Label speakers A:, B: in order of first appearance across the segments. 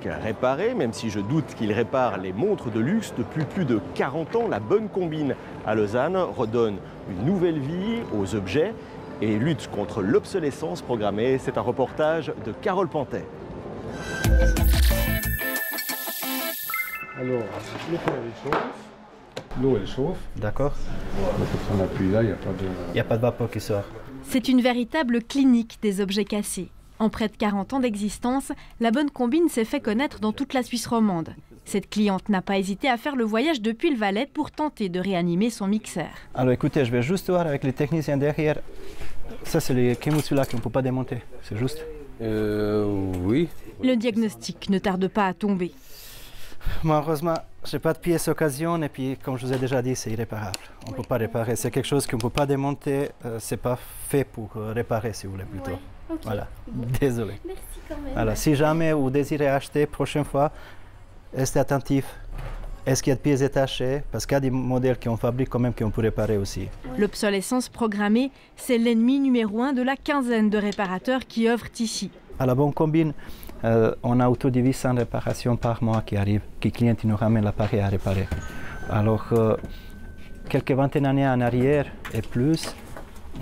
A: Réparer, même si je doute qu'il répare les montres de luxe depuis plus de 40 ans, la Bonne Combine à Lausanne redonne une nouvelle vie aux objets et lutte contre l'obsolescence programmée. C'est un reportage de Carole Pantet.
B: Alors, le fer il chauffe, l'eau elle chauffe.
C: D'accord.
B: Quand on appuie là, il
C: n'y a pas de vapeur qui sort.
D: C'est une véritable clinique des objets cassés. En près de 40 ans d'existence, la Bonne Combine s'est fait connaître dans toute la Suisse romande. Cette cliente n'a pas hésité à faire le voyage depuis le Valais pour tenter de réanimer son mixeur.
C: Alors écoutez, je vais juste voir avec les techniciens derrière. Ça, c'est les Kemusula qu'on ne peut pas démonter, c'est juste?
B: Oui.
D: Le diagnostic ne tarde pas à tomber.
C: Malheureusement, je n'ai pas de pièces occasion et puis, comme je vous ai déjà dit, c'est irréparable. On ne peut pas réparer. C'est quelque chose qu'on ne peut pas démonter. Ce n'est pas fait pour réparer, si vous voulez, plutôt.
E: Ouais, okay.
C: Voilà, désolé.
E: Merci quand même.
C: Alors, si jamais vous désirez acheter, prochaine fois, restez attentif. Est-ce qu'il y a de pièces détachées? Parce qu'il y a des modèles qu'on fabrique quand même qu'on peut réparer aussi.
D: L'obsolescence programmée, c'est l'ennemi numéro 1 de la quinzaine de réparateurs qui œuvrent ici.
C: À la Bonne Combine, on a autour de 800 réparations par mois qui arrivent, qui clients nous ramènent l'appareil à réparer. Alors, quelques vingtaines d'années en arrière et plus,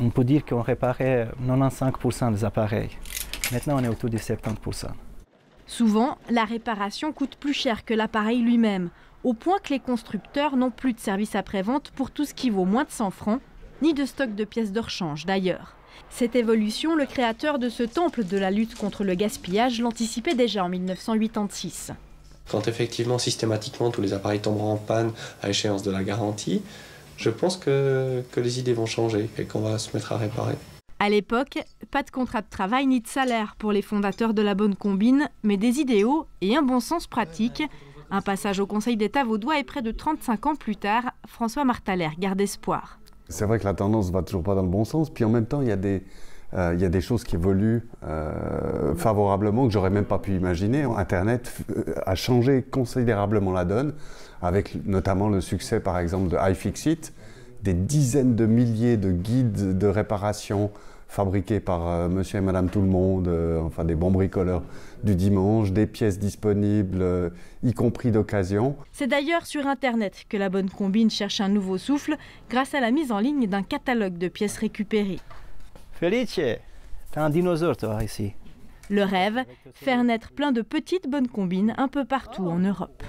C: on peut dire qu'on réparait 95% des appareils. Maintenant, on est autour de 70%.
D: Souvent, la réparation coûte plus cher que l'appareil lui-même, au point que les constructeurs n'ont plus de service après-vente pour tout ce qui vaut moins de 100 francs, ni de stock de pièces de rechange d'ailleurs. Cette évolution, le créateur de ce temple de la lutte contre le gaspillage l'anticipait déjà en 1986.
F: Quand effectivement, systématiquement, tous les appareils tomberont en panne à échéance de la garantie, je pense que les idées vont changer et qu'on va se mettre à réparer.
D: À l'époque, pas de contrat de travail ni de salaire pour les fondateurs de la Bonne Combine, mais des idéaux et un bon sens pratique. Un passage au Conseil d'État vaudois et près de 35 ans plus tard, François Martalère garde espoir.
G: C'est vrai que la tendance ne va toujours pas dans le bon sens, puis en même temps, il y a des choses qui évoluent favorablement que j'aurais même pas pu imaginer. Internet a changé considérablement la donne, avec notamment le succès par exemple de iFixit, des dizaines de milliers de guides de réparation fabriqués par monsieur et madame tout le monde, enfin des bons bricoleurs du dimanche, des pièces disponibles, y compris d'occasion.
D: C'est d'ailleurs sur Internet que la Bonne Combine cherche un nouveau souffle grâce à la mise en ligne d'un catalogue de pièces récupérées.
C: Felice, t'as un dinosaure toi ici.
D: Le rêve, faire naître plein de petites Bonnes Combines un peu partout en Europe.